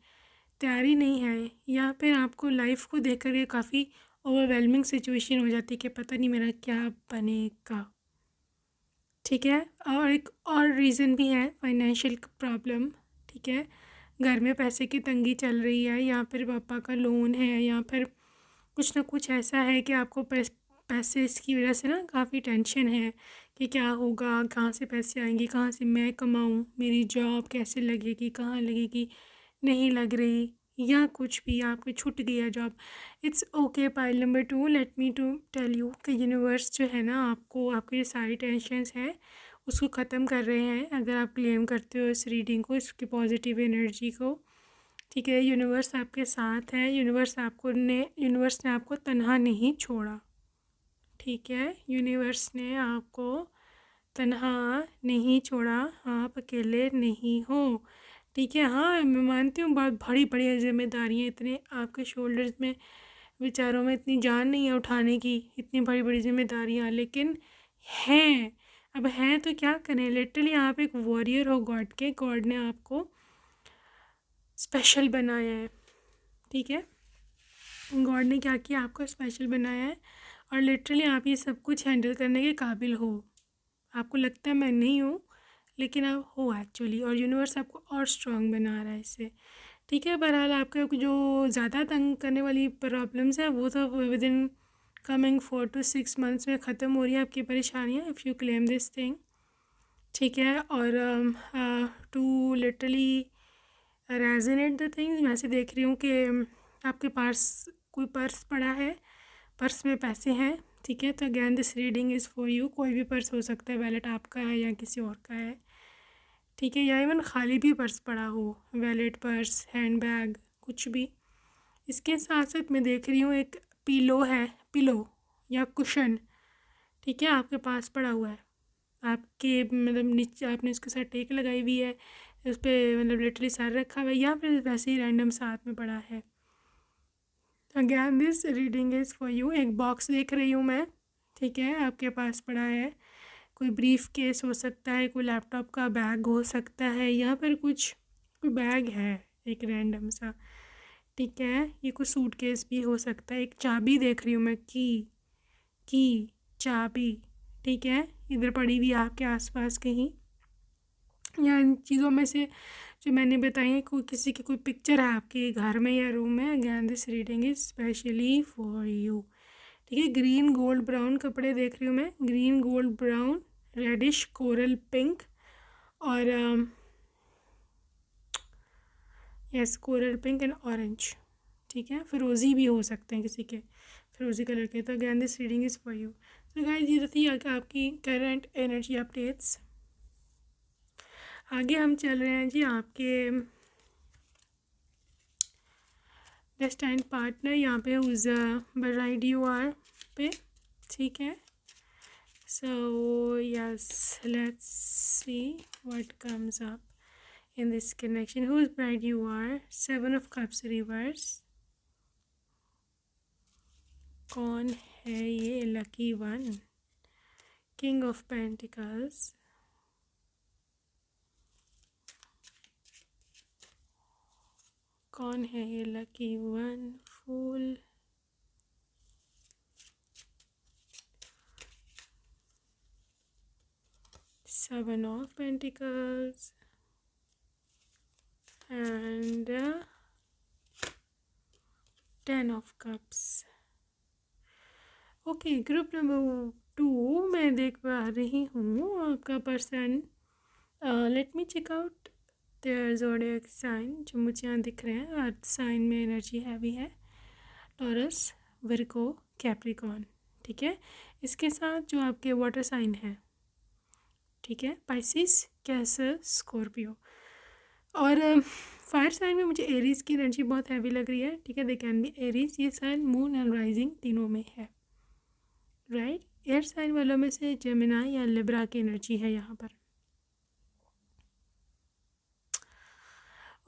तैयारी नहीं है, या फिर आपको लाइफ को देख कर के काफ़ी ओवरवेलमिंग सिचुएशन हो जाती है कि पता नहीं मेरा क्या बनेगा. ठीक है, और एक और रीज़न भी है, फाइनेंशियल प्रॉब्लम. ठीक है, घर में पैसे की तंगी चल रही है, या फिर पापा का लोन है, या फिर कुछ ना कुछ ऐसा है कि आपको पैसे इसकी वजह से ना काफ़ी टेंशन है कि क्या होगा, कहाँ से पैसे आएंगे, कहाँ से मैं कमाऊँ, मेरी जॉब कैसे लगेगी, कहाँ लगेगी, नहीं लग रही, या कुछ भी आपको छूट गया job. It's okay. Pile number 2, let me to tell you कि यूनिवर्स जो है ना, आपको आपकी जो सारी टेंशन्स हैं उसको ख़त्म कर रहे हैं. अगर आप क्लेम करते हो इस रीडिंग को, इसकी पॉजिटिव एनर्जी को. ठीक है, यूनिवर्स आपके साथ है. यूनिवर्स ने आपको तन्हा नहीं छोड़ा. ठीक है, यूनिवर्स ने आपको तन्हा नहीं छोड़ा, आप अकेले नहीं हो. ठीक है, हाँ मैं मानती हूँ बहुत बड़ी बड़ी जिम्मेदारियाँ इतने आपके शोल्डर्स में, बेचारों में इतनी जान नहीं है उठाने की इतनी बड़ी बड़ी जिम्मेदारियाँ, लेकिन हैं. अब हैं तो क्या करें. लिटरली आप एक वॉरियर हो गॉड के. गॉड ने आपको स्पेशल बनाया है. ठीक है, गॉड ने क्या किया, आपको स्पेशल बनाया है, और लिटरली आप ये सब कुछ हैंडल करने के काबिल हो. आपको लगता है मैं नहीं हूँ, लेकिन आप हो एक्चुअली, और यूनिवर्स आपको और स्ट्रॉन्ग बना रहा है इससे. ठीक है, बहरहाल आपके जो ज़्यादा तंग करने वाली प्रॉब्लम्स हैं वो तो with in coming 4 to 6 months में ख़त्म हो रही है आपकी परेशानियाँ, if you claim this thing. ठीक है, और to literally resonate the things, मैं से देख रही हूँ कि आपके पास कोई पर्स पड़ा है, पर्स में पैसे हैं. ठीक है, तो again this reading is for you. कोई भी पर्स हो सकता है, वैलेट आपका है या किसी और का है, ठीक है, या इवन खाली भी पर्स पड़ा हो, वैलेट, पर्स, हैंड बैग, कुछ भी। इसके साथ साथ मैं देख रही हूँ एक पिलो है, पिलो या कुशन, ठीक है, आपके पास पड़ा हुआ है, आपके मतलब नीचे आपने उसके साथ टेक लगाई हुई है, उस पर मतलब लिटरली सर रखा हुआ है, या फिर वैसे ही रैंडम साथ में पड़ा है। Again this reading is for you. एक बॉक्स देख रही हूँ मैं, ठीक है, आपके पास पड़ा है, कोई ब्रीफ केस हो सकता है, कोई लैपटॉप का बैग हो सकता है, यहाँ पर कुछ कोई बैग है एक रैंडम सा, ठीक है, ये कोई सूट केस भी हो सकता है। एक चाबी देख रही हूँ मैं, की चाबी, ठीक है, इधर पड़ी हुई है आपके आसपास कहीं, या इन चीज़ों में से जो मैंने बताई है, कोई किसी की कोई पिक्चर है आपके घर में या रूम में। Again this reading is specially for you, ठीक है। ग्रीन गोल्ड ब्राउन कपड़े देख रही हूँ मैं, green gold brown, reddish, coral pink, और yes, coral pink and orange, ठीक है, फिरोज़ी भी हो सकते हैं किसी के, फिरोज़ी कलर के। तो again this reading is for you. तो गाइस ये तो थी आपकी करंट एनर्जी अपडेट्स। आगे हम चल रहे हैं जी आपके डेस्टाइन्ड पार्टनर, यहाँ पे हुज ब्राइड यू आर पे, ठीक है। So yes, let's see what comes up in this connection. Whose bride you are, 7 of cups reverse, कौन है ये lucky one, king of pentacles, कौन है ये lucky one, fool, Seven of Pentacles, and 10 of Cups. Okay, group number 2 मैं देख पा रही हूँ आपका person. Let me check out their zodiac sign, जो मुझे यहाँ दिख रहे हैं। अर्थ साइन में एनर्जी हैवी है, टॉरस, विर्गो, कैप्रिकॉर्न, ठीक है। इसके साथ जो आपके वाटर साइन है, ठीक है, पाइसिस, कैंसर, स्कॉर्पियो, और फायर साइन में मुझे एरीज की एनर्जी बहुत हैवी लग रही है, ठीक है। दे कैन बी एरीज, ये साइन मून एंड राइजिंग तीनों में है, राइट। एयर साइन वालों में से जेमिना या लिब्रा की एनर्जी है यहाँ पर।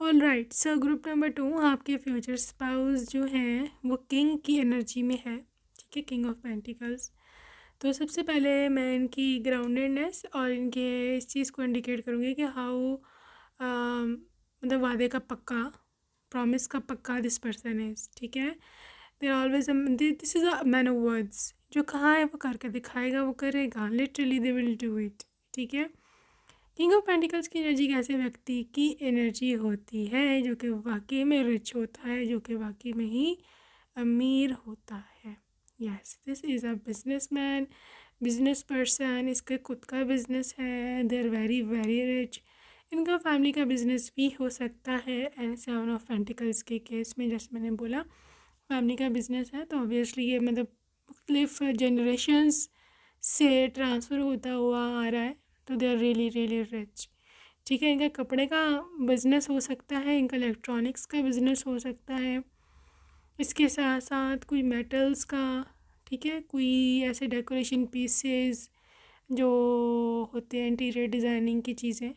ऑल राइट, सो ग्रुप नंबर 2 आपके फ्यूचर स्पाउस जो हैं वो किंग की एनर्जी में है, ठीक है, किंग ऑफ पेंटिकल्स। तो सबसे पहले मैं इनकी ग्राउंडेडनेस और इनके इस चीज़ को इंडिकेट करूँगी कि हाउ मतलब वादे का पक्का, प्रॉमिस का पक्का दिस पर्सन इज, ठीक है। देर always, this is a man of words, जो कहाँ है वो करके दिखाएगा, वो करेगा, literally they will do it, ठीक है। किंग ऑफ पेंटिकल्स की एनर्जी कैसे व्यक्ति की एनर्जी होती है जो कि वाकई में रिच होता है, जो कि वाकई में ही अमीर होता है। Yes, this is a business man, business person, इसका खुद का बिजनेस है, they are very very rich. इनका फैमिली का बिजनेस भी हो सकता है, एंड 7 ऑफ पेंटिकल्स के केस में जैसे मैंने बोला फैमिली का बिजनेस है, तो ऑब्वियसली ये मतलब मुख्तलिफ जनरेशन्स से ट्रांसफ़र होता हुआ आ रहा है, तो they are really really rich, ठीक है। इनका कपड़े का बिज़नेस हो सकता है, इनका इलेक्ट्रॉनिक्स का बिज़नेस हो सकता है, इसके साथ साथ कोई मेटल्स का, ठीक है, कोई ऐसे डेकोरेशन पीसेस जो होते हैं इंटीरियर डिज़ाइनिंग की चीज़ें,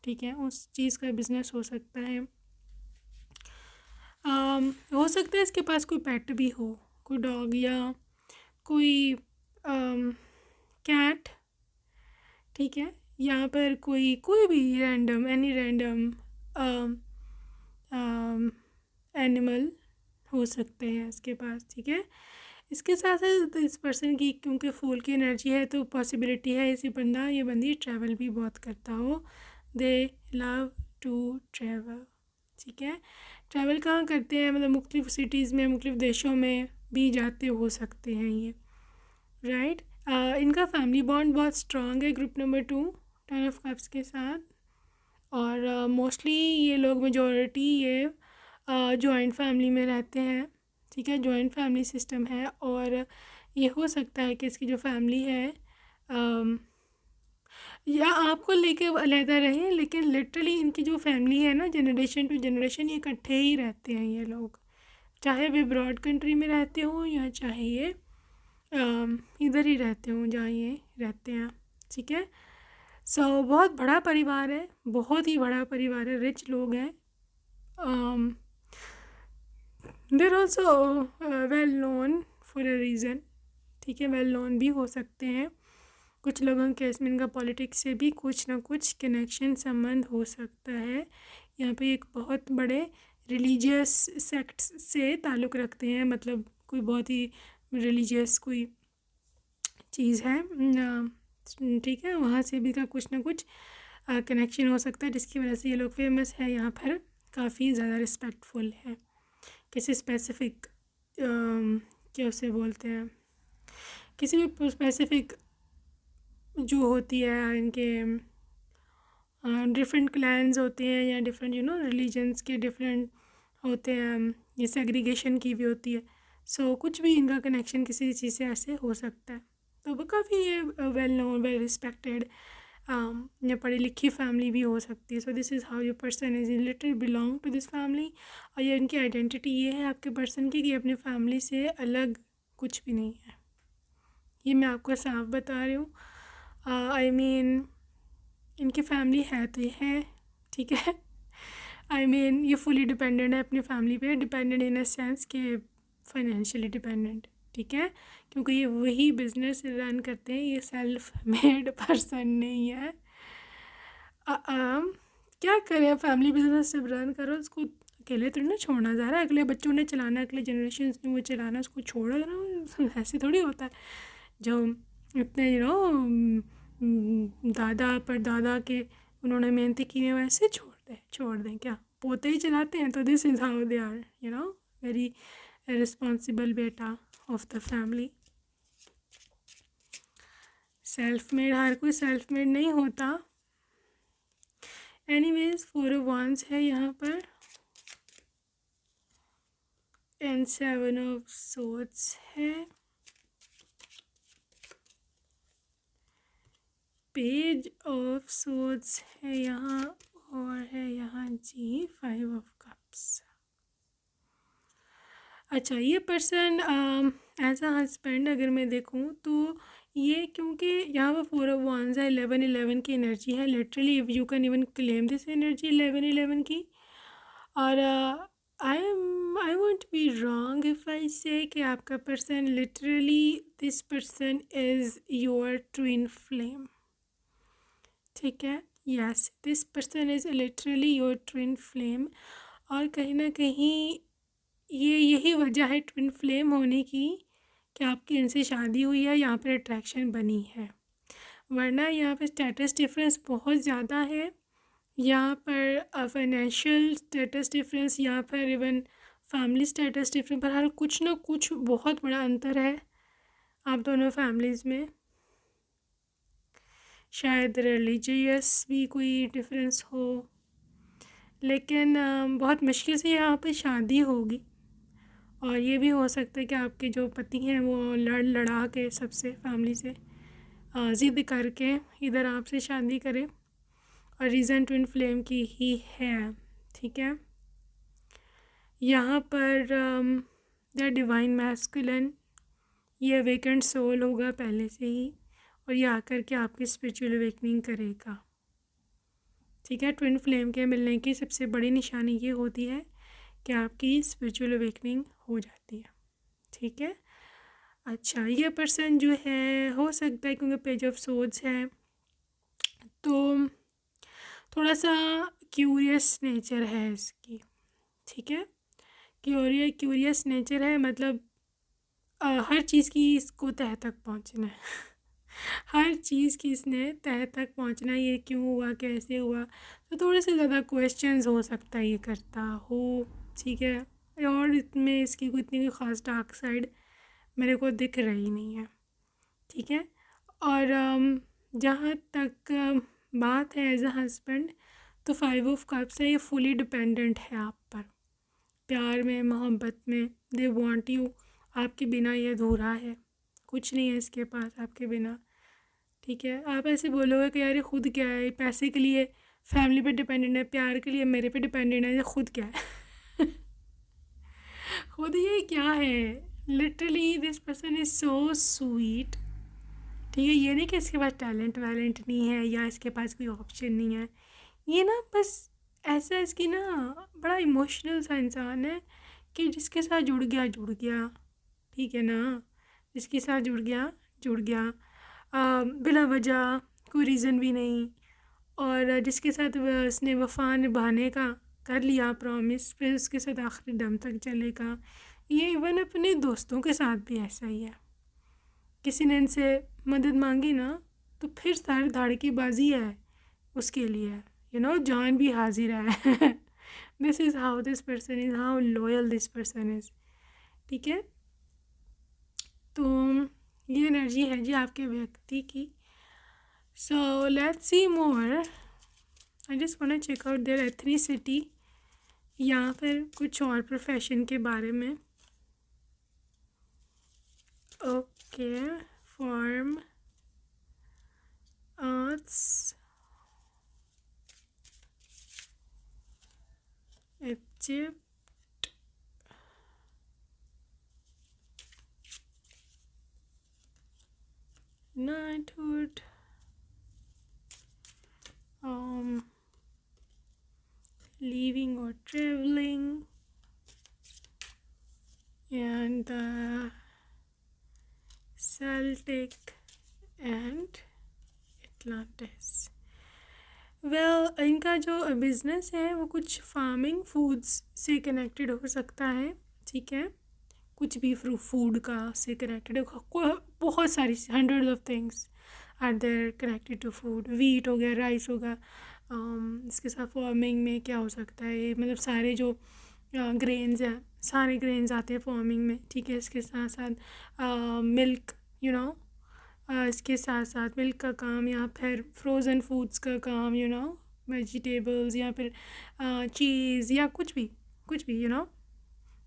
ठीक है, उस चीज़ का बिज़नेस हो सकता है। हो सकता है इसके पास कोई पेट भी हो, कोई डॉग या कोई कैट, ठीक है, यहाँ पर कोई कोई भी रैंडम, एनी रैंडम एनिमल हो सकते हैं इसके पास, ठीक है। इसके साथ साथ इस पर्सन की क्योंकि फूल की एनर्जी है, तो पॉसिबिलिटी है इसी बंदा ये बंदी ट्रैवल भी बहुत करता हो, दे लव टू ट्रैवल, ठीक है। ट्रैवल कहाँ करते हैं, मतलब मुख्तलिफ सिटीज़ में, मुख्तलिफ देशों में भी जाते हो सकते हैं ये, राइट। इनका फैमिली बॉन्ड बहुत स्ट्रॉन्ग है ग्रुप नंबर 2 10 ऑफ कप्स के साथ, और मोस्टली ये लोग मेजॉरिटी ये जॉइंट फैमिली में रहते हैं, ठीक है, जॉइंट फैमिली सिस्टम है, और ये हो सकता है कि इसकी जो फैमिली है या आपको लेके अलहदा रहे, लेकिन लिटरली इनकी जो फैमिली है ना, जनरेशन टू जनरेशन ये इकट्ठे ही रहते हैं ये लोग, चाहे वे ब्रॉड कंट्री में रहते हों या चाहे ये इधर ही रहते हों जहाँ ये रहते हैं। ठीक है, सो बहुत बड़ा परिवार है, बहुत ही बड़ा परिवार है, रिच लोग हैं। देर also well known for a reason. ठीक है, वेल नोन भी हो सकते हैं कुछ लोगों के इसमें, इनका पॉलिटिक्स से भी कुछ ना कुछ कनेक्शन संबंध हो सकता है। यहाँ पे एक बहुत बड़े रिलीजियस सेक्ट से ताल्लुक़ रखते हैं, मतलब कोई बहुत ही रिलीजियस कोई चीज़ है, ठीक है, वहाँ से भी का कुछ ना कुछ कनेक्शन हो सकता है, जिसकी वजह से ये लोग फेमस है, यहाँ पर काफ़ी ज़्यादा रिस्पेक्टफुल है। किसी स्पेसिफ़िक क्या उसे बोलते हैं, किसी भी स्पेसिफ़िक जो होती है इनके डिफरेंट क्लैन्स होते हैं या डिफरेंट रिलीजन्स के डिफरेंट होते हैं, ये सेग्रीगेशन की भी होती है। सो कुछ भी इनका कनेक्शन किसी चीज़ से ऐसे हो सकता है। तो वो काफ़ी ये वेल नोन, वेल रिस्पेक्टेड या पढ़ी लिखी फैमिली भी हो सकती है। So this is how your person is literally belong to this family. और ये इनकी आइडेंटिटी ये है आपके पर्सन की कि अपनी फैमिली से अलग कुछ भी नहीं है। ये मैं आपको साफ बता रही हूँ। आई मीन इनकी फैमिली है तो ये है, ठीक है। आई मीन ये फुली डिपेंडेंट है अपनी फैमिली पे, डिपेंडेंट इन अ सेंस कि फाइनेंशियली डिपेंडेंट, ठीक है, क्योंकि ये वही बिजनेस रन करते हैं, ये सेल्फ मेड पर्सन नहीं है। क्या करें, फैमिली बिजनेस जब रन करो उसको अकेले थोड़ी ना छोड़ना जा रहा है, अगले बच्चों ने चलाना, अगले जनरेशन ने वो चलाना, उसको छोड़ो ना, ऐसे थोड़ी होता है। जो इतने दादा परदादा के उन्होंने मेहनत की है, वैसे छोड़ दें क्या, पोते ही चलाते हैं। तो this is how they are very responsible बेटा of the family. Self made, हर कोई सेल्फ मेड नहीं होता। एनीवेज 4 ऑफ wands है यहाँ पर, एंड 7 ऑफ swords है, पेज ऑफ swords है यहाँ, और है यहाँ जी 5 ऑफ कप्स। अच्छा, ये पर्सन एज अ हस्बैंड अगर मैं देखूँ तो ये, क्योंकि यहाँ पर 4 ऑफ wands है, 11 की एनर्जी है, literally if you can even claim this energy 11 की। और I won't be wrong if I से कि आपका person literally, this person is your twin flame. ठीक है, yes, this person is literally your twin flame. और कहीं ना कहीं ये यही वजह है ट्विन फ्लेम होने की कि आपकी इनसे शादी हुई है, यहाँ पर अट्रैक्शन बनी है, वरना यहाँ पर स्टेटस डिफरेंस बहुत ज़्यादा है, यहाँ पर फाइनेंशियल स्टेटस डिफरेंस, यहाँ पर इवन फैमिली स्टेटस डिफरेंस, बहरहाल कुछ ना कुछ बहुत बड़ा अंतर है आप दोनों फैमिलीज़ में। शायद रिलीजियस भी कोई डिफरेंस हो, लेकिन बहुत मुश्किल से यहाँ पे शादी होगी। और ये भी हो सकता है कि आपके जो पति हैं वो लड़ा के सबसे फैमिली से ज़िद करके इधर आपसे शादी करें, और रीज़न ट्विन फ्लेम की ही है। ठीक है, यहाँ पर द डिवाइन मैस्कुलिन, ये अवेकेंड सोल होगा पहले से ही, और ये आकर के आपकी स्पिरिचुअल अवेकनिंग करेगा। ठीक है, ट्विन फ्लेम के मिलने की सबसे बड़ी निशानी ये होती है कि आपकी स्पिरिचुअल अवेकनिंग हो जाती है। ठीक है, अच्छा, ये पर्सन जो है हो सकता है, क्योंकि पेज ऑफ सोर्ड्स है तो थोड़ा सा क्यूरियस नेचर है इसकी। ठीक है, क्यूरियस नेचर है, मतलब हर चीज़ की इसको तह तक पहुंचना है हर चीज़ की इसने तह तक पहुंचना है, ये क्यों हुआ, कैसे हुआ, तो थोड़े से ज़्यादा क्वेश्चंस हो सकता है ये करता हो। ठीक है, और इसमें इसकी कोई इतनी ख़ास डार्क साइड मेरे को दिख रही नहीं है। ठीक है, और जहाँ तक बात है एज अ हस्बैंड, तो 5 ऑफ कप्स है, ये फुली डिपेंडेंट है आप पर, प्यार में, मोहब्बत में, दे वांट यू, आपके बिना ये अधूरा है, कुछ नहीं है इसके पास आपके बिना, ठीक है। आप ऐसे बोलोगे कि यार ये खुद क्या है, पैसे के लिए फैमिली पे डिपेंडेंट है, प्यार के लिए मेरे पे डिपेंडेंट है, ये खुद क्या है खुद ये क्या है। Literally this person is so sweet, ठीक है। ये नहीं कि इसके पास टैलेंट वैलेंट नहीं है या इसके पास कोई ऑप्शन नहीं है, ये ना बस ऐसा, इसकी ना बड़ा इमोशनल सा इंसान है कि जिसके साथ जुड़ गया, ठीक है ना। जिसके साथ जुड़ गया बिला वजह, कोई रीज़न भी नहीं, और जिसके साथ उसने वफ़ा निभाने का कर लिया प्रॉमिस, फिर उसके साथ आखिरी दम तक चलेगा। ये इवन अपने दोस्तों के साथ भी ऐसा ही है। किसी ने इनसे मदद मांगी ना तो फिर सारी धाड़ की बाजी है उसके लिए, जान भी हाजिर है this is how this person is, how loyal this person is, ठीक है। तो ये एनर्जी है जी आपके व्यक्ति की। So let's see more, I just want to check out their ethnicity या फिर कुछ और प्रोफेशन के बारे में। Okay, form, arts, Egypt, knighthood, leaving or traveling, and Celtic and Atlantis। इनका जो बिज़नेस है वो कुछ फार्मिंग फूड्स से कनेक्टेड हो सकता है, ठीक है। कुछ भी फूड का से कनेक्टेड है, बहुत सारी hundred of things are there connected to food. Wheat हो गया, राइस होगा, इसके साथ फार्मिंग में क्या हो सकता है, मतलब सारे जो ग्रेन्स हैं, सारे ग्रेन्स आते हैं फार्मिंग में, ठीक है। इसके साथ साथ मिल्क, इसके साथ साथ मिल्क का काम, या फिर फ्रोज़न फूड्स का काम, वेजिटेबल्स, या फिर चीज़, या कुछ भी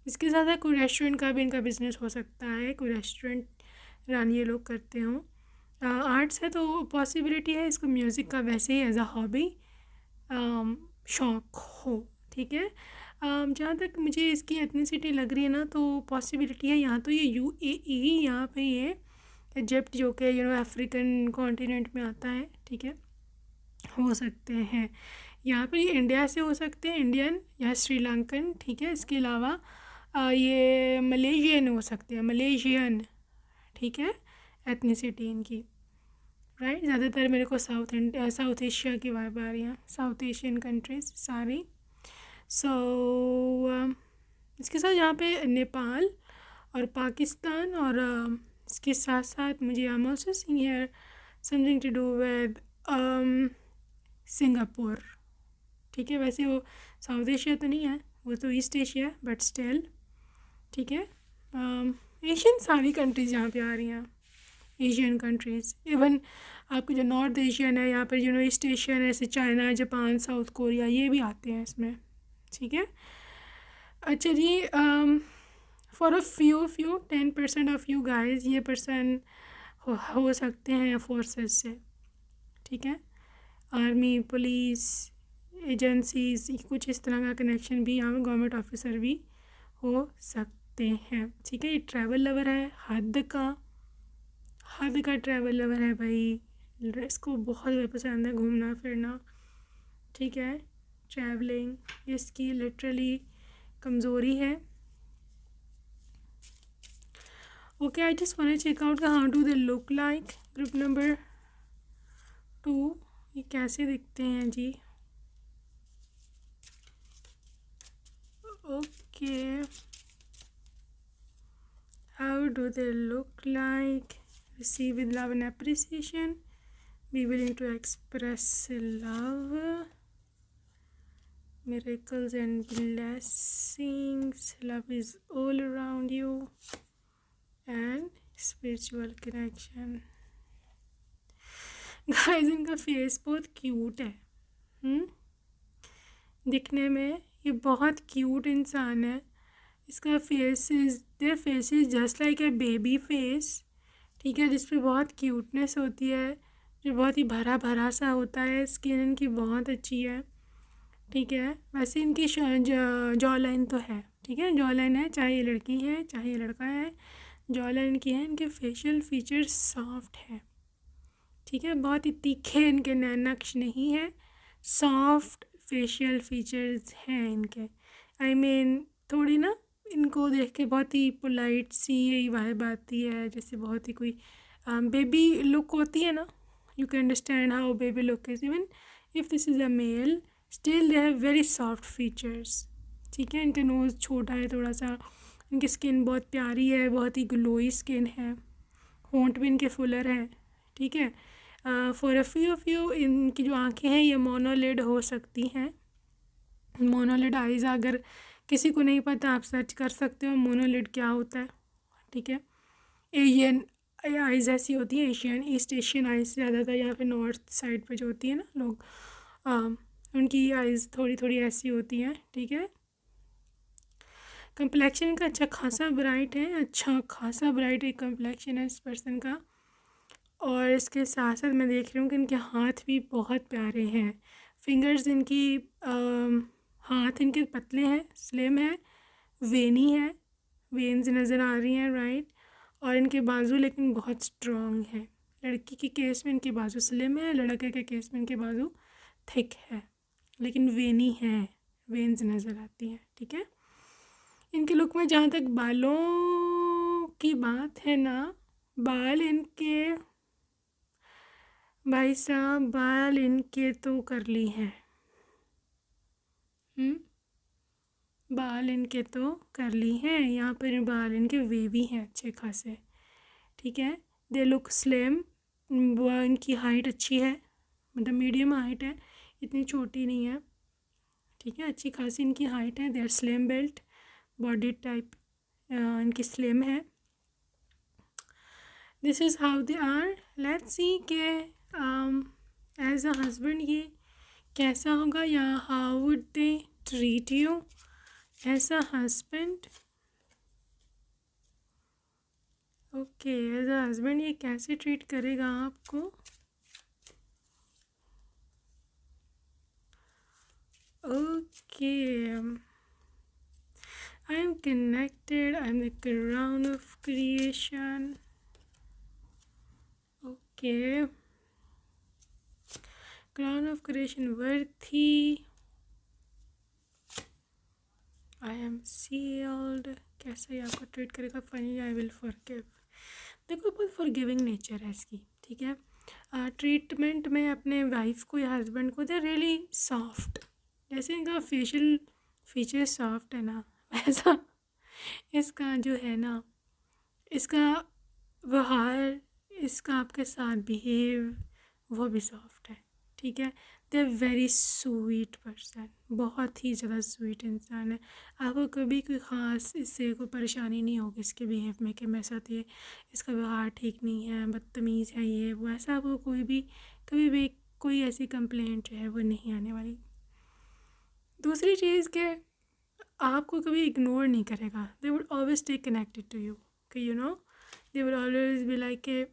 इसके साथ साथ कोई रेस्टोरेंट का भी इनका बिज़नेस हो सकता है, कोई रेस्टोरेंट रन ये लोग करते हों। आर्ट्स है तो पॉसिबिलिटी है इसको म्यूज़िक का वैसे ही एज अ हॉबी शौक़ हो, ठीक है। जहाँ तक मुझे इसकी एथनिसिटी लग रही है ना, तो पॉसिबिलिटी है यहाँ तो ये UAE, यहाँ पे ये इजिप्ट जो कि अफ्रीकन कॉन्टिनेंट में आता है, ठीक है, हो सकते हैं। यहाँ पर ये इंडिया से हो सकते हैं, इंडियन या श्रीलंकन, ठीक है। इसके अलावा ये मलेशियन हो सकते हैं, मलेशियन, ठीक है, एथनिसिटी इनकी, राइट। ज़्यादातर मेरे को साउथ एशिया की वाइब आ रही है, साउथ एशियन कंट्रीज सारी। सो इसके साथ यहाँ पे नेपाल और पाकिस्तान, और इसके साथ साथ मुझे I am also seeing here something to do with Singapore, ठीक है। वैसे वो साउथ एशिया तो नहीं है, वो तो ईस्ट एशिया, बट स्टिल, ठीक है। एशियन सारी कंट्रीज़ यहाँ पे आ रही हैं, एशियन कंट्रीज़। इवन आपको जो नॉर्थ एशियन है, यहाँ पर ईस्ट एशियन है, जैसे चाइना, जापान, साउथ कोरिया, ये भी आते हैं इसमें, ठीक है। अच्छा जी, for a few 10% of you guys ये पर्सन हो सकते हैं फोर्सेस से, ठीक है। आर्मी, पुलिस, एजेंसीज, कुछ इस तरह का कनेक्शन भी यहाँ गवर्नमेंट ऑफिसर भी हो सकते हैं, ठीक है। ये ट्रैवल लवर है, हद का ट्रैवल लवर है भाई, इसको बहुत ज़्यादा पसंद है घूमना फिरना, ठीक है। ट्रैवलिंग इसकी लिटरली कमज़ोरी है। Okay, I just want to check out how do they look like. Group number 2, ये कैसे दिखते हैं जी। Okay, how do they look like. Receive with love and appreciation, be willing to express love, miracles and blessings, love is all around you, and spiritual connection। Guys इनका face बहुत cute है, दिखने में ये बहुत क्यूट इंसान है। इसका face is just like a baby face, ठीक है, जिस पे बहुत क्यूटनेस होती है, जो बहुत ही भरा भरा सा होता है। स्किन इनकी बहुत अच्छी है। ठीक है, वैसे इनकी जॉ लाइन तो है। ठीक है, जॉ लाइन है, चाहे ये लड़की है चाहे ये लड़का है, जॉ लाइन की है। इनके फेशियल फीचर्स सॉफ्ट है। ठीक है, बहुत ही तीखे इनके नैनक्श नहीं है, सॉफ्ट फेशियल फीचर्स हैं इनके। थोड़ी ना इनको देख के बहुत ही पोलाइट सी यही वाइब आती है, जैसे बहुत ही कोई बेबी लुक होती है ना। You can understand how baby look is, even if this is a male, still they have very soft features. ठीक है, इनका नोज़ छोटा है थोड़ा सा, इनकी स्किन बहुत प्यारी है, बहुत ही ग्लोई स्किन है, होंठ भी इनके फुलर हैं। ठीक है, for a few of you इनकी जो आंखें हैं ये मोनोलिड हो सकती हैं। मोनोलिड आइज़, अगर किसी को नहीं पता आप सर्च कर सकते हो मोनोलिड क्या होता है। ठीक है, एशियन आइज़ ऐसी होती हैं, एशियन ईस्ट एशियन आइज़ ज़्यादातर, यहाँ पे नॉर्थ साइड पे जो होती है ना लोग, उनकी आइज़ थोड़ी थोड़ी ऐसी होती हैं। ठीक है, कंप्लेक्शन का अच्छा खासा ब्राइट है, अच्छा खासा ब्राइट एक कंप्लेक्शन है इस पर्सन का। और इसके साथ साथ मैं देख रही हूँ कि इनके हाथ भी बहुत प्यारे हैं। फिंगर्स इनकी हाथ इनके पतले हैं, स्लिम है, वेनी है, वेन्स नज़र आ रही हैं, राइट। और इनके बाजू लेकिन बहुत स्ट्रॉन्ग है। लड़की के केस में इनके बाजू स्लिम है, लड़के के केस में इनके बाजू थिक है, लेकिन वेनी है, वेन्स नज़र आती हैं। ठीक है, इनके लुक में जहाँ तक बालों की बात है ना, बाल इनके, भाई साहब बाल इनके तो करली हैं। बाल इनके तो करली हैं, यहाँ पर बाल इनके वेवी हैं अच्छे खासे। ठीक है, दे लुक स्लिम, वो इनकी हाइट अच्छी है, मतलब मीडियम हाइट है, इतनी छोटी नहीं है। ठीक है, अच्छी खासी इनकी हाइट है। They are slim built, body type इनकी स्लिम है। This is how they are. Let's see के एज अ हस्बैंड ये कैसा होगा, या how would they treat you as a husband. Okay, as a husband ये कैसे ट्रीट करेगा आपको। Okay, I am connected, I am the crown of creation. Okay, crown of creation worthy, I am sealed. कैसे ही आपको treat करेगा, finally I will forgive. देखो बहुत फॉरगिविंग नेचर है इसकी। ठीक है, ट्रीटमेंट में अपने वाइफ को या हस्बैंड को दे रियली सॉफ्ट, जैसे इनका फेशियल फीचर सॉफ्ट है ना, वैसा इसका जो है ना, इसका व्यवहार, इसका आपके साथ बिहेव, वो भी सॉफ्ट है। ठीक है, they are very sweet person, बहुत ही ज़्यादा स्वीट इंसान है। आपको कभी कोई ख़ास इससे कोई परेशानी नहीं होगी इसके बिहेव में कि मेरे साथ ये इसका व्यवहार ठीक नहीं है, बदतमीज़ है, ये वो, ऐसा आपको कोई भी कभी भी कोई ऐसी कंप्लेंट जो है वो नहीं आने वाली। दूसरी चीज़ के आपको कभी इग्नोर नहीं करेगा, they would always stay connected to you, कि you know they would always be like के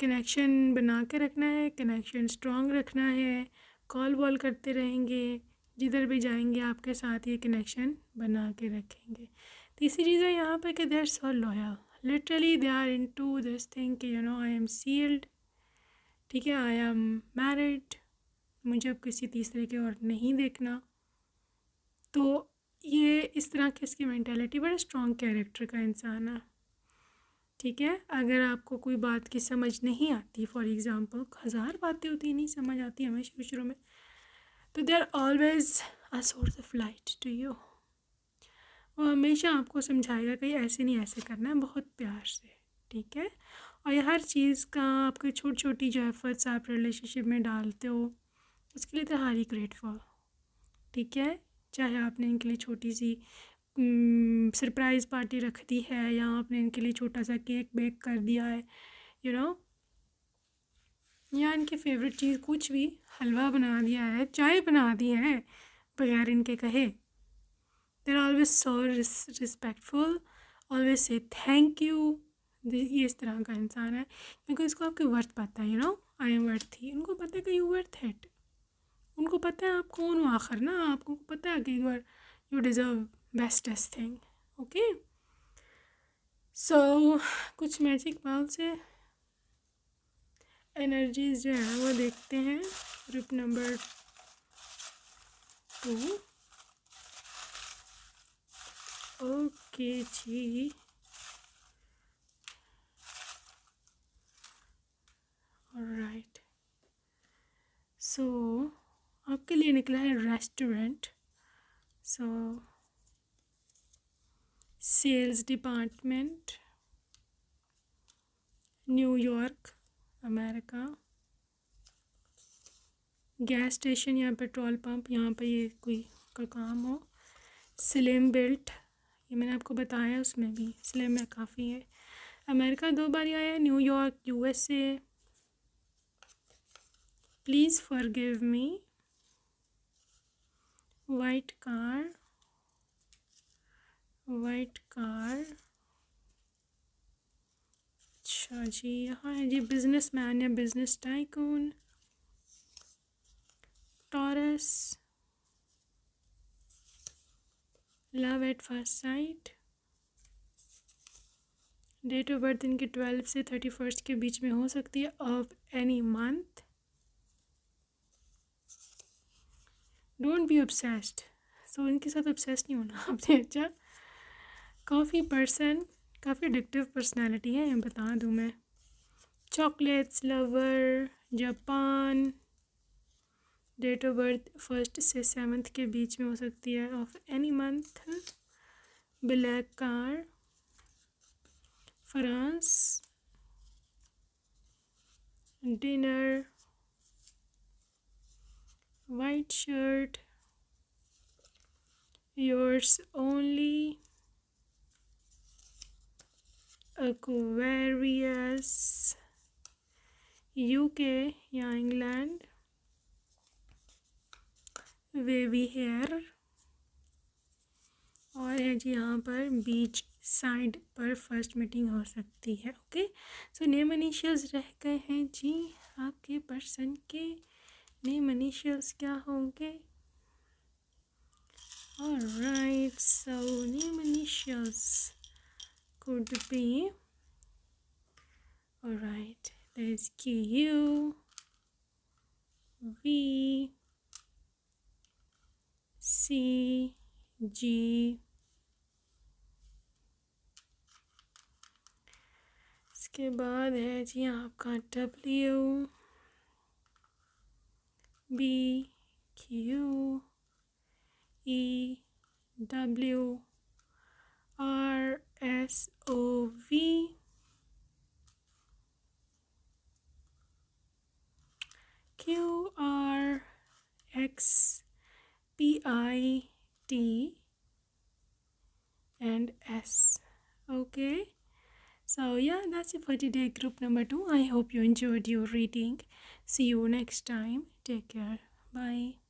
कनेक्शन बना के रखना है, कनेक्शन स्ट्रॉन्ग रखना है, कॉल वॉल करते रहेंगे, जिधर भी जाएंगे आपके साथ ये कनेक्शन बना के रखेंगे। तीसरी चीज़ है यहाँ पर कि they are so loyal, literally they are into this thing कि you know I am sealed. ठीक है, आई एम मैरिड, मुझे अब किसी तीसरे के और नहीं देखना। तो ये इस तरह की इसकी मैंटेलिटी, बड़ा स्ट्रॉन्ग कैरेक्टर का इंसान है। ठीक है, अगर आपको कोई बात की समझ नहीं आती, फॉर एग्ज़ाम्पल 1000 बातें होती हैं नहीं समझ आती हमें शुरू में, तो they are always a source of light to you. वो हमेशा आपको समझाएगा कि ऐसे नहीं, ऐसे करना है, बहुत प्यार से। ठीक है, और ये हर चीज़ का आपकी छोटी छोटी जो एफर्ट्स आप रिलेशनशिप में डालते हो उसके लिए तो हारी ग्रेटफुल। ठीक है, चाहे आपने इनके लिए छोटी सी सरप्राइज़ पार्टी रख दी है, या आपने इनके लिए छोटा सा केक बेक कर दिया है, यू नो, या इनकी फेवरेट चीज़ कुछ भी, हलवा बना दिया है, चाय बना दी है बगैर इनके कहे, they are always so respectful, always say thank you, ये इस तरह का इंसान है, क्योंकि उसको आपके वर्थ पता है, आई एम वर्थी। उनको पता है कि यू वर्थ इट। उनको पता है आप कौन हो आखिर ना, आपको पता है कि you deserve bestest thing. Okay, so कुछ मैजिक बॉल से एनर्जीज जो है वो देखते हैं। Group number 2। ओके जी, ऑलराइट। सो आपके लिए निकला है restaurant. So sales department, New York, America. Gas station या पेट्रोल पंप, यहाँ पे ये कोई का काम हो। स्लिम बिल्ट, ये मैंने आपको बताया, उसमें भी स्लिम है काफ़ी है। अमेरिका 2 बार आया है। New York, USA. Please forgive me. White car, white car. अच्छा जी, यहाँ है जी बिजनेस मैन या business tycoon. Taurus, love at first sight. Date of birth इनकी 12 से 31 के बीच में हो सकती है, of any month. Don't be obsessed, so इनके साथ ऑब्सेस्ड नहीं होना आपने। अच्छा, काफ़ी पर्सन, काफ़ी एडिक्टिव पर्सनैलिटी है, बता दूँ मैं। Chocolates lover, Japan. Date of birth 1 से 7 के बीच में हो सकती है, of any month. Black car, France. Dinner, white shirt, yours only. Aquarius, UK या इंग्लैंड। वेवी हेयर, और है जी यहाँ पर बीच साइड पर फर्स्ट मीटिंग हो सकती है। ओके, सो नेम इनिशियल्स रह गए हैं जी आपके पर्सन के। नेम इनिशियल्स क्या होंगे? Alright, so name initials could be, alright, there's Q, V, C, G, इसके बाद है जी आपका W, B, Q, E, W, R, S, O, V, Q, R, X, P, I, T, and S. Okay, so yeah, that's it for today, group number 2. I hope you enjoyed your reading. See you next time. Take care. Bye.